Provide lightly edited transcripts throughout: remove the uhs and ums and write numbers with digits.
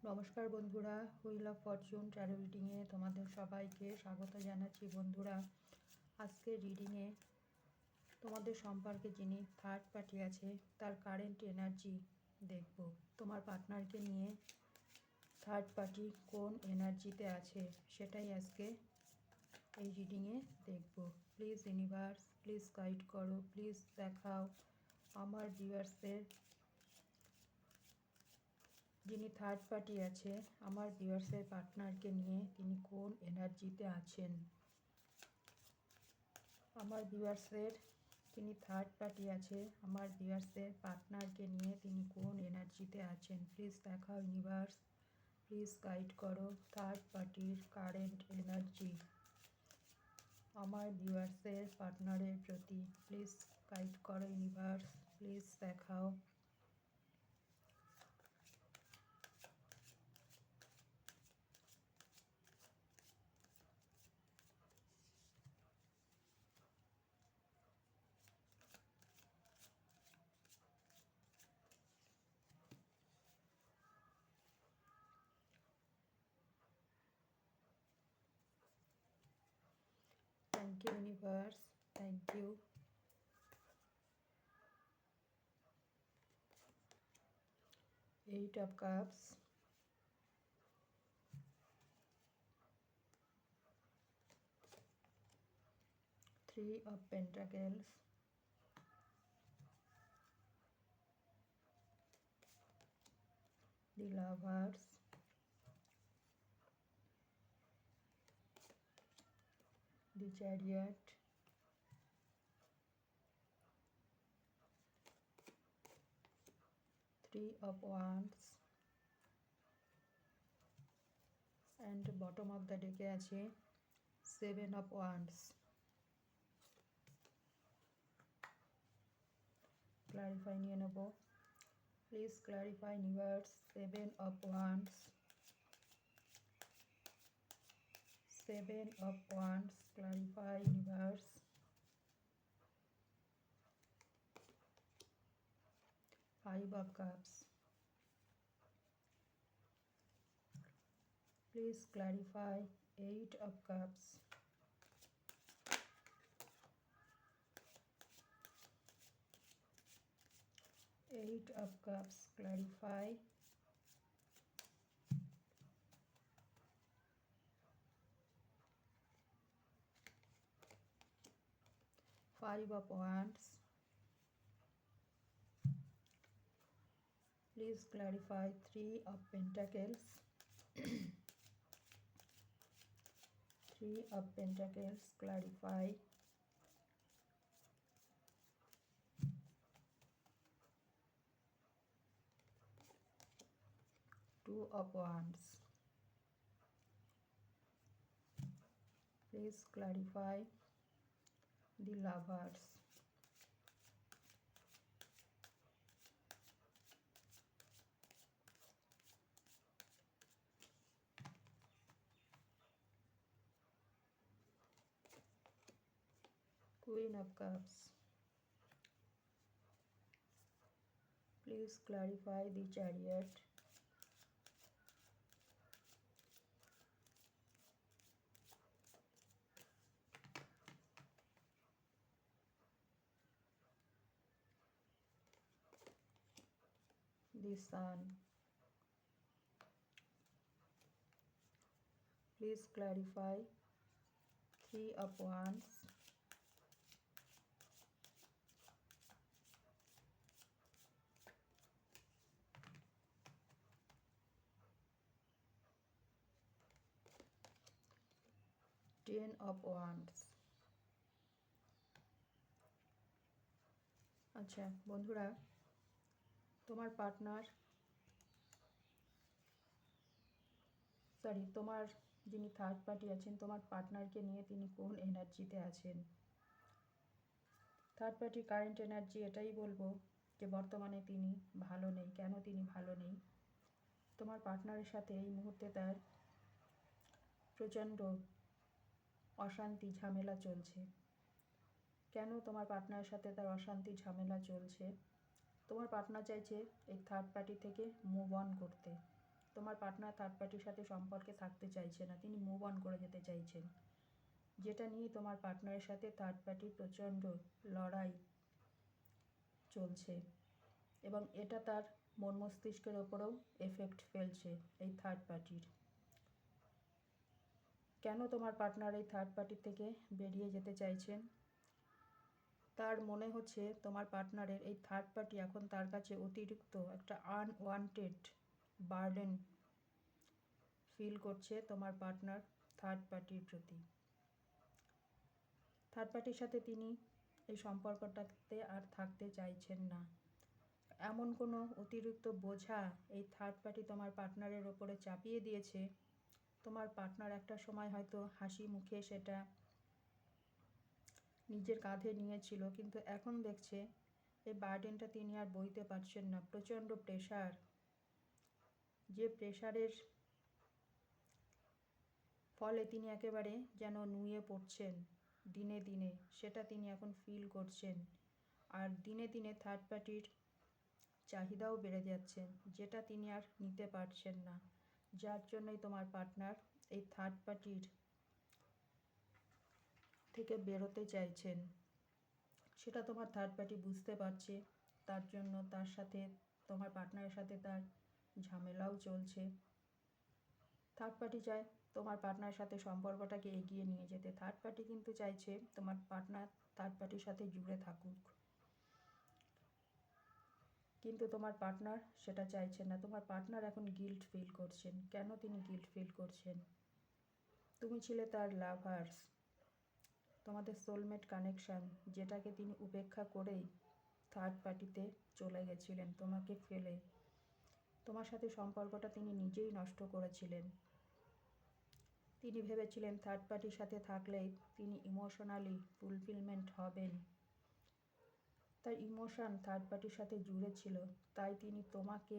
নমস্কার বন্ধুরা, wheel of Fortune taro রিডিংয়ে তোমাদের সবাইকে স্বাগত জানাচ্ছি। বন্ধুরা, আজকের রিডিংয়ে তোমাদের সম্পর্কে যিনি থার্ড পার্টি আছে তার কারেন্ট এনার্জি দেখব। তোমার পার্টনারকে নিয়ে থার্ড পার্টি কোন এনার্জিতে আছে সেটাই আজকে এই রিডিংয়ে দেখব। প্লিজ ইউনিভার্স, প্লিজ গাইড করো, প্লিজ দেখাও আমার ভিউয়ার্সদের যিনি থার্ড পার্টি আছে আমার ভিউয়ার্সের পার্টনারকে নিয়ে তিনি কোন এনার্জিতে আছেন। আমার ভিউয়ার্সের যিনি থার্ড পার্টি আছে আমার ভিউয়ার্সের পার্টনারকে নিয়ে তিনি কোন এনার্জিতে আছেন। প্লিজ দেখাও ইউনিভার্স, প্লিজ গাইড করো থার্ড পার্টির কারেন্ট এনার্জি আমার ভিউয়ার্সের পার্টনারের প্রতি। প্লিজ গাইড করো ইউনিভার্স, প্লিজ দেখাও। Thank you, universe. Thank you. Eight of Cups, Three of Pentacles, the Lovers, the Chariot, Three of Wands, and bottom of the deck আছে Seven of Wands. Clarify নিয়ে নেব। Please clarify universe. Seven of Wands, Seven of Wands, clarify universe. Five of Cups, please clarify. Eight of Cups, Eight of Cups, clarify. Five of Wands, please clarify. Three of Pentacles, Three of Pentacles, clarify. Two of Wands, please clarify. The Lovers, Queen of Cups, please clarify. The Chariot, the Sun, please clarify. Three of Wands, Ten of Wands. আচ্ছা বন্ধুরা, তোমার partner তোমার যিনি third party আছেন তোমার পার্টনারকে নিয়ে তিনি কোন এনার্জিতে আছেন। থার্ড পার্টির কারেন্ট এনার্জি এটাই বলবো যে বর্তমানে তিনি ভালো নেই। কেন তিনি ভালো নেই? তোমার পার্টনারের সাথে এই মুহূর্তে তার প্রচণ্ড অশান্তি ঝামেলা চলছে। কেন তোমার পার্টনারের সাথে তার অশান্তি ঝামেলা চলছে? তোমার পার্টনার চাইছে এই থার্ড পার্টি থেকে মুভ অন করতে। তোমার পার্টনার থার্ড পার্টির সাথে সম্পর্কে থাকতে চাইছে না, তিনি মুভ অন করে যেতে চাইছেন, যেটা নিয়ে তোমার পার্টনারের সাথে থার্ড পার্টির প্রচণ্ড লড়াই চলছে এবং এটা তার মন মস্তিষ্কের ওপরেও এফেক্ট ফেলছে এই থার্ড পার্টির। কেন তোমার পার্টনার এই থার্ড পার্টির থেকে বেরিয়ে যেতে চাইছেন? তার মনে হচ্ছে তোমার পার্টনারের এই থার্ড পার্টি এখন তার কাছে অতিরিক্ত একটা আনওয়ান্টেড বার্ডেন ফিল করছে তোমার পার্টনার থার্ড পার্টির প্রতি। থার্ড পার্টির সাথে তিনি এই সম্পর্কটাতে আর থাকতে চাইছেন না। এমন কোনো অতিরিক্ত বোঝা এই থার্ড পার্টি তোমার পার্টনারের ওপরে চাপিয়ে দিয়েছে, তোমার পার্টনার একটা সময় হয়তো হাসি মুখে সেটা নিজের কাঁধে নিয়েছিল, কিন্তু এখন দেখছে এই বার্ডেনটা তিনি আর বইতে পারছেন না। প্রচণ্ড প্রেশার, যে প্রেশারের ফলে তিনি একেবারে যেন নুয়ে পড়ছেন দিনে দিনে, সেটা তিনি এখন ফিল করছেন। আর দিনে দিনে থার্ড পার্টির চাহিদাও বেড়ে যাচ্ছে, যেটা তিনি আর নিতে পারছেন না, যার জন্যই তোমার পার্টনার এই থার্ড পার্টির থেকে বেরোতে চাইছেন। সেটা তোমার থার্ড পার্টি বুঝতে পারছে, তার জন্য তার সাথে তোমার পার্টনারের সাথে তার ঝামেলাও চলছে। থার্ড পার্টি চায় তোমার পার্টনারের সাথে সম্পর্কটাকে এগিয়ে নিয়ে যেতে। থার্ড পার্টি কিন্তু চাইছে তোমার পার্টনার থার্ড পার্টির সাথে জুড়ে থাকুক, কিন্তু তোমার পার্টনার সেটা চাইছেন না। তোমার পার্টনার এখন গিল্ট ফিল করছেন। কেন তিনি গিল্ট ফিল করছেন? তুমি ছিলে তার লাভার্স, তোমাদের সোলমেট কানেকশান, যেটাকে তিনি উপেক্ষা করেই থার্ড পার্টিতে চলে গেছিলেন তোমাকে ফেলে। তোমার সাথে সম্পর্কটা তিনি নিজেই নষ্ট করেছিলেন। তিনি ভেবেছিলেন থার্ড পার্টির সাথে থাকলেই তিনি ইমোশনালি ফুলফিলমেন্ট হবেন। তার ইমোশন থার্ড পার্টির সাথে জুড়ে ছিল, তাই তিনি তোমাকে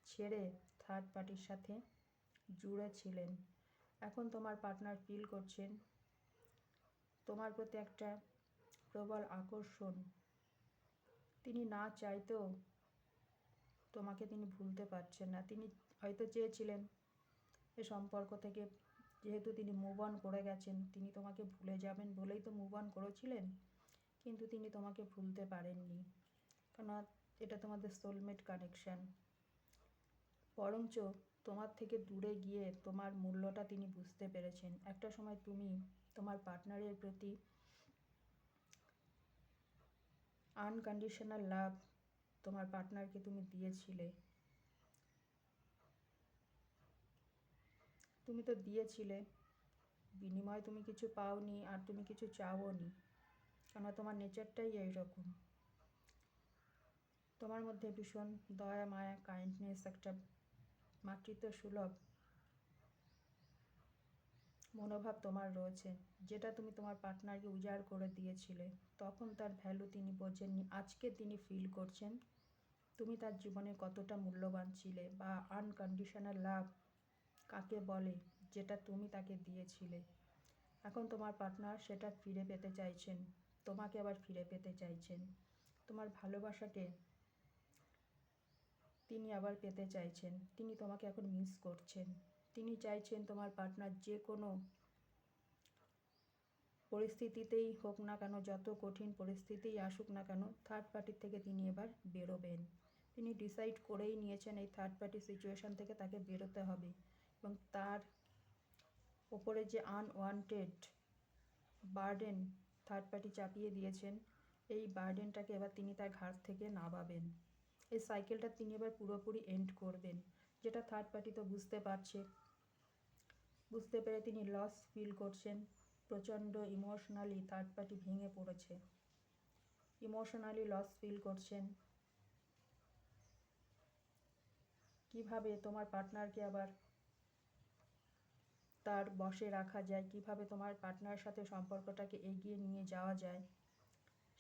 ছেড়ে থার্ড পার্টির সাথে জুড়ে ছিলেন। এখন তোমার পার্টনার ফিল করছেন তোমার প্রতি একটা প্রবল আকর্ষণ। তিনি না চাইতেও তোমাকে তিনি ভুলতে পারছেন না। তিনি হয়তো চেয়েছিলেন এ সম্পর্ক থেকে, যেহেতু তিনি মুভ অন করে গেছেন, তিনি তোমাকে ভুলে যাবেন বলেই তো মুভ অন করেছিলেন, কিন্তু তিনি তোমাকে ভুলতে পারেননি, কেননা এটা তোমাদের সোলমেট কানেকশান। বরঞ্চ তোমার থেকে দূরে গিয়ে তোমার মূল্যটা তিনি বুঝতে পেরেছেন। একটা সময় তুমি তোমার পার্টনারের প্রতি আনকন্ডিশনাল লাভ তোমার পার্টনারকে তুমি দিয়েছিলে। তুমি তো দিয়েছিলে, বিনিময়ে তুমি কিছু পাওনি আর তুমি কিছু চাওনি, কেননা তোমার নেচারটাই এইরকম। তোমার মধ্যে ভীষণ দয়া মায়া কাইন্ডনেস, একটা মাতৃত্ব সুলভ মনোভাব তোমার রয়েছে, যেটা তুমি তোমার পার্টনারকে উজাড় করে দিয়েছিলে। তখন তার ভ্যালু তিনি বোঝেননি। আজকে তিনি ফিল করছেন তুমি তার জীবনে কতটা মূল্যবান ছিলে, বা আনকন্ডিশনাল লাভ কাকে বলে, যেটা তুমি তাকে দিয়েছিলে। এখন তোমার পার্টনার সেটা ফিরে পেতে চাইছেন, তোমাকে আবার ফিরে পেতে চাইছেন। তোমার ভালোবাসাকে তিনি আবার পেতে চাইছেন। তিনি তোমাকে এখন মিস করছেন। তিনি চাইছেন তোমার পার্টনার যে কোনো পরিস্থিতিতেই হোক না কেন, যত কঠিন পরিস্থিতিই আসুক না কেন, থার্ড পার্টির থেকে তিনি এবার বেরোবেন। তিনি ডিসাইড করেই নিয়েছেন এই থার্ড পার্টি সিচুয়েশান থেকে তাকে বেরোতে হবে, এবং তার ওপরে যে আনওয়ান্টেড বার্ডেন থার্ড পার্টি চাপিয়ে দিয়েছেন, এই বার্ডেনটাকে এবার তিনি তার ঘাট থেকে নামাবেন। এই সাইকেলটা তিনি এবার পুরোপুরি এন্ড করবেন, যেটা থার্ড পার্টি তো বুঝতে পারছে। বুঝতে পেরে তিনি লস ফিল করছেন। প্রচণ্ড ইমোশনালি থার্ড পার্টি ভেঙে পড়েছে, ইমোশনালি লস ফিল করছেন। কিভাবে তোমার পার্টনারকে আবার তার বশে রাখা যায়, কিভাবে তোমার পার্টনারের সাথে সম্পর্কটাকে এগিয়ে নিয়ে যাওয়া যায়,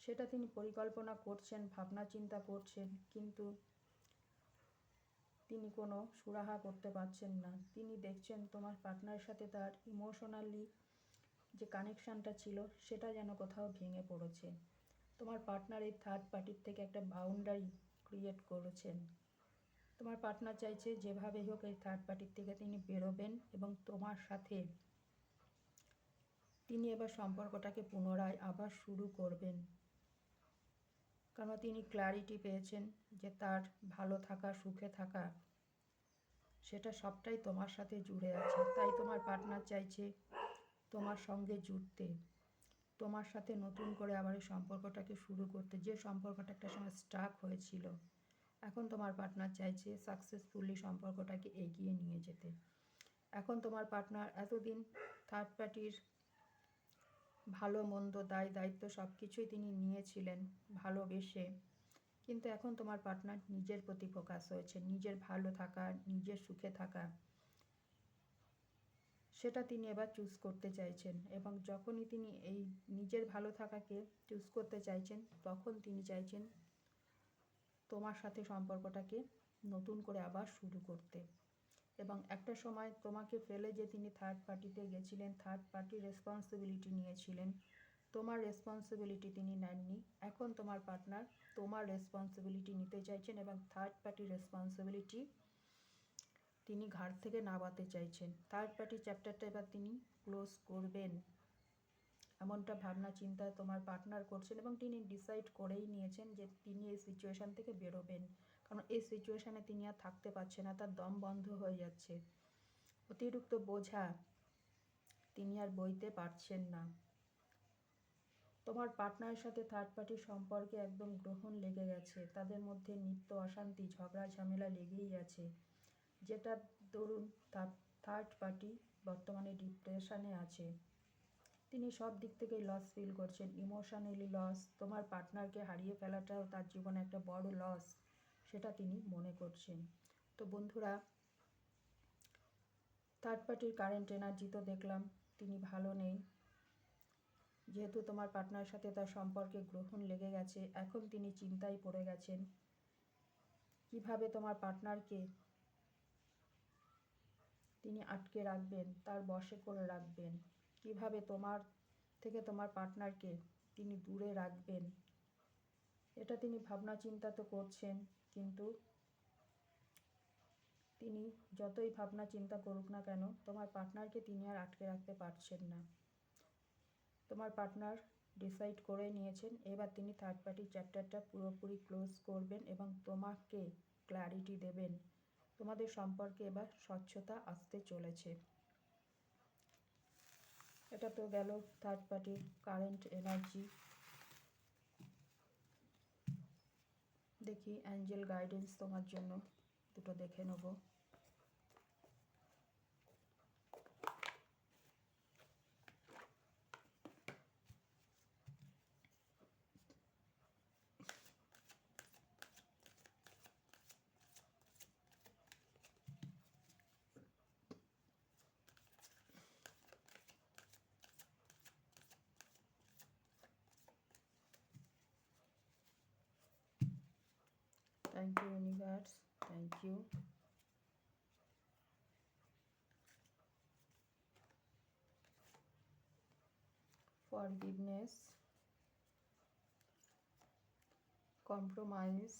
সেটা তিনি পরিকল্পনা করছেন, ভাবনা চিন্তা করছেন, কিন্তু তিনি কোনো সুরাহা করতে পারছেন না। তিনি দেখছেন তোমার পার্টনারের সাথে তার ইমোশনালি যে কানেকশানটা ছিল, সেটা যেন কোথাও ভেঙে পড়েছে। তোমার পার্টনার এই থার্ড পার্টির থেকে একটা বাউন্ডারি ক্রিয়েট করেছেন। তোমার পার্টনার চাইছে যেভাবে হোক এই থার্ড পার্টির থেকে তিনি বেরোবেন এবং তোমার সাথে তিনি এবার সম্পর্কটাকে পুনরায় আবার শুরু করবেন। কারণ তিনি ক্ল্যারিটি পেয়েছেন যে তার ভালো থাকা, সুখে থাকা, সেটা সবটাই তোমার সাথে জুড়ে আছে। তাই তোমার পার্টনার চাইছে তোমার সঙ্গে জুড়তে, তোমার সাথে নতুন করে আবার এই সম্পর্কটাকে শুরু করতে। যে সম্পর্কটা একটা সময় স্টাক হয়েছিল, এখন তোমার পার্টনার চাইছে সাকসেসফুলি সম্পর্কটাকে এগিয়ে নিয়ে যেতে। এখন তোমার পার্টনার এতদিন থার্ড পার্টির ভালো মন্দ, দায় দায়িত্ব সব কিছুই তিনি নিয়েছিলেন ভালোবেসে, কিন্তু এখন তোমার পার্টনার নিজের প্রতি ফোকাস হয়েছে। নিজের ভালো থাকা, নিজের সুখে থাকা, সেটা তিনি এবার চুজ করতে চাইছেন। এবং যখনই তিনি এই নিজের ভালো থাকাকে চুজ করতে চাইছেন, তখন তিনি চাইছেন তোমার সাথে সম্পর্কটাকে নতুন করে আবার শুরু করতে। এবং একটা সময় তোমাকে ফেলে যে তিনি থার্ড পার্টিতে গেছিলেন, থার্ড পার্টির রেসপন্সিবিলিটি নিয়েছিলেন, তোমার রেসপন্সিবিলিটি তিনি নেননি। এখন তোমার পার্টনার তোমার রেসপন্সিবিলিটি নিতে চাইছেন এবং থার্ড পার্টির রেসপন্সিবিলিটি তিনি ঘাড় থেকে নামাতে চাইছেন। থার্ড পার্টির চ্যাপ্টারটা এবার তিনি ক্লোজ করবেন, এমনটা ভাবনা চিন্তা তোমার পার্টনার করছেন এবং তিনি ডিসাইড করেই নিয়েছেন যে তিনি এই সিচুয়েশান থেকে বেরোবেন। কারণ এই সিচুয়েশানে তিনি আর থাকতে পারছেন না, তার দম বন্ধ হয়ে যাচ্ছে। অতিরিক্ত বোঝা তিনি আর বইতে পারছেন না। তোমার পার্টনারের সাথে থার্ড পার্টির সম্পর্কে একদম গ্রহণ লেগে গেছে। তাদের মধ্যে নিত্য অশান্তি, ঝগড়া ঝামেলা লেগেই আছে, যেটা দরুন থার্ড পার্টি বর্তমানে ডিপ্রেশনে আছে। তিনি সব দিক থেকে লস ফিল করছেন, ইমোশনালি লস। তোমার পার্টনারকে হারিয়ে ফেলাটাও তার জীবনে একটা বড় লস, সেটা তিনি মনে করছেন। তো বন্ধুরা, থার্ড পার্টির কারেন্ট এনার্জি তো দেখলাম তিনি ভালো নেই। যেহেতু তোমার পার্টনারের সাথে তার সম্পর্কে গ্রহণ লেগে গেছে, এখন তিনি চিন্তায় পড়ে গেছেন কিভাবে তোমার পার্টনারকে তিনি আটকে রাখবেন, তার বশে করে রাখবেন, কিভাবে তোমার থেকে তোমার পার্টনারকে তিনি দূরে রাখবেন। এটা তিনি ভাবনা চিন্তা তো করছেন, কিন্তু তিনি যতই ভাবনা চিন্তা করুক না কেন, তোমার পার্টনারকে তিনি আর আটকে রাখতে পারছেন না। তোমার পার্টনার ডিসাইড করে নিয়েছেন এবার তিনি থার্ড পার্টি চ্যাপ্টারটা পুরোপুরি ক্লোজ করবেন এবং তোমাকে ক্ল্যারিটি দেবেন। তোমাদের সম্পর্কে এবার স্বচ্ছতা আসতে চলেছে। এটা তো গেল থার্ড পার্টির কারেন্ট এনার্জি। দেখি অ্যাঞ্জেল গাইডেন্স তোমার জন্য দুটো দেখে নেব। Thank you, universe. Thank you. Forgiveness, compromise,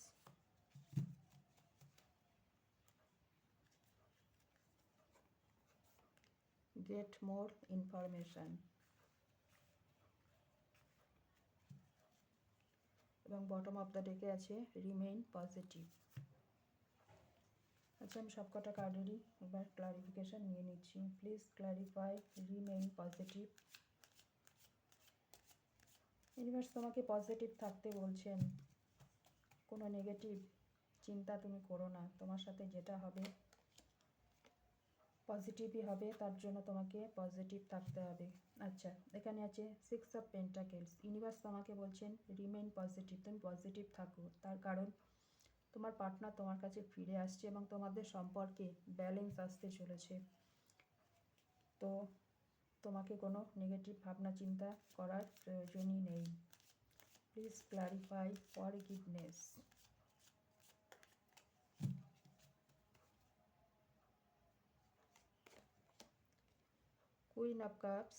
get more information. এবং বটম অফ দ্য ডেকে আছে রিমেইন পজিটিভ। আচ্ছা, আমি সবকটা কার্ডেরই এবার ক্লারিফিকেশন নিয়ে নিচ্ছি। Please clarify remain positive. Universe তোমাকে পজিটিভ থাকতে বলছেন, কোনো নেগেটিভ চিন্তা তুমি করো না। তোমার সাথে যেটা হবে পজিটিভই হবে, তার জন্য তোমাকে পজিটিভ থাকতে হবে। আচ্ছা, এখানে আছে 6 অফ পেন্টাকেলস। ইউনিভার্স তোমাকে বলছেন রিমেইন পজিটিভ, তুমি পজিটিভ থাকো। তার কারণ তোমার পার্টনার তোমার কাছে ফিরে আসছে এবং তোমাদের সম্পর্কে ব্যালেন্স আসতে চলেছে। তো তোমাকে কোনো নেগেটিভ ভাবনা চিন্তা করার প্রয়োজনই নেই। Please clarify forgiveness. Queen of cups.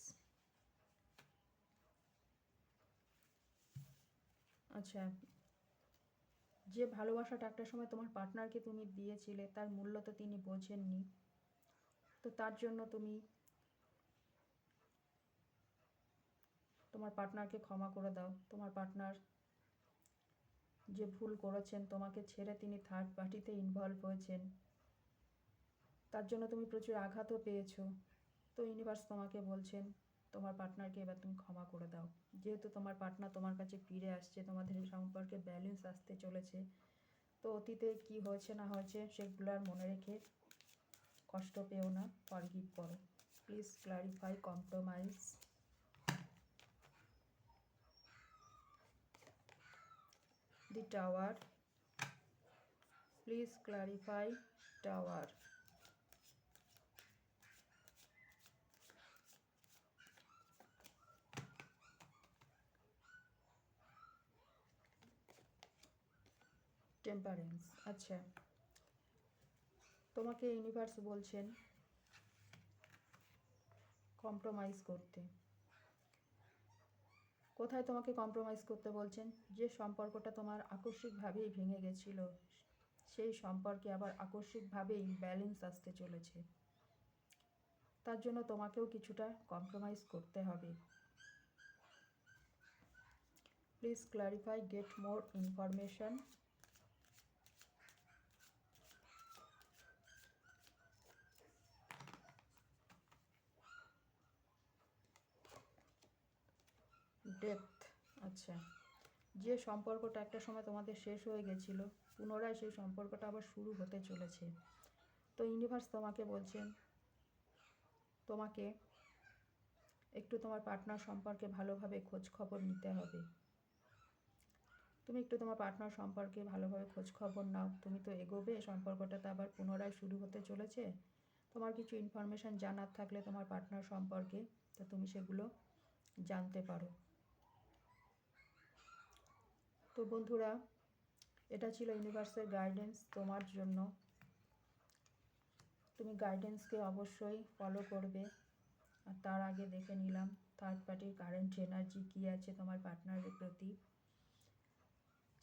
আচ্ছা, যে ভালোবাসাটা একটা সময় তোমার পার্টনারকে তুমি দিয়েছিলে তার মূল্য তো তিনি বোঝেননি। তো তার জন্য তুমি তোমার পার্টনারকে ক্ষমা করে দাও। তোমার পার্টনার যে ভুল করেছেন, তোমাকে ছেড়ে তিনি থার্ড পার্টিতে ইনভলভ হয়েছেন, তার জন্য তুমি প্রচুর আঘাতও পেয়েছো। তো ইউনিভার্স তোমাকে বলছেন তোমার পার্টনারকে এবার তুমি ক্ষমা করে দাও। যেহেতু তোমার পার্টনার তোমার কাছে ফিরে আসছে, তোমাদের এই সম্পর্কে ব্যালেন্স আসতে চলেছে। তো অতীতে কি হয়েছে না হয়েছে সেগুলো আর মনে রেখে কষ্ট পেও না, ফরগিভ করো। Please clarify compromise. The tower, please clarify tower. Temperance. আচ্ছা, তোমাকে ইউনিভার্স বলছেন কম্প্রোমাইজ করতে। কোথায় তোমাকে কম্প্রোমাইজ করতে বলছেন? যে সম্পর্কটা তোমার আকস্মিকভাবেই ভেঙে গেছিল, সেই সম্পর্কে আবার আকস্মিকভাবেই ব্যালেন্স আসতে চলেছে। তার জন্য তোমাকেও কিছুটা কম্প্রোমাইজ করতে হবে। Please clarify, get more information. Depth. আচ্ছা, যে সম্পর্কটা একটা সময় তোমাদের শেষ হয়ে গেছিল, পুনরায় সেই সম্পর্কটা আবার শুরু হতে চলেছে। তো ইউনিভার্স তোমাকে বলছেন তোমাকে একটু তোমার পার্টনার সম্পর্কে ভালোভাবে খোঁজ খবর নিতে হবে। তুমি একটু তোমার পার্টনার সম্পর্কে ভালোভাবে খোঁজ খবর নাও। তুমি তো এগোবে, সম্পর্কটা তো আবার পুনরায় শুরু হতে চলেছে। তোমার কিছু ইনফরমেশান জানার থাকলে তোমার পার্টনার সম্পর্কে, তো তুমি সেগুলো জানতে পারো। তো বন্ধুরা, এটা ছিল ইউনিভার্সের গাইডেন্স তোমার জন্য। তুমি গাইডেন্সকে অবশ্যই ফলো করবে। আর তার আগে দেখে নিলাম থার্ড পার্টির কারেন্ট এনার্জি কী আছে তোমার পার্টনারের প্রতি।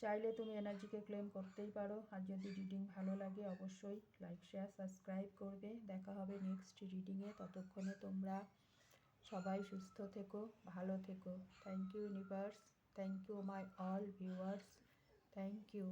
চাইলে তুমি এনার্জিকে ক্লেম করতেই পারো। আর যদি রিডিং ভালো লাগে অবশ্যই লাইক, শেয়ার, সাবস্ক্রাইব করবে। দেখা হবে নেক্সট রিডিংয়ে। ততক্ষণে তোমরা সবাই সুস্থ থেকো, ভালো থেকো। Thank you universe, thank you my all viewers, thank you.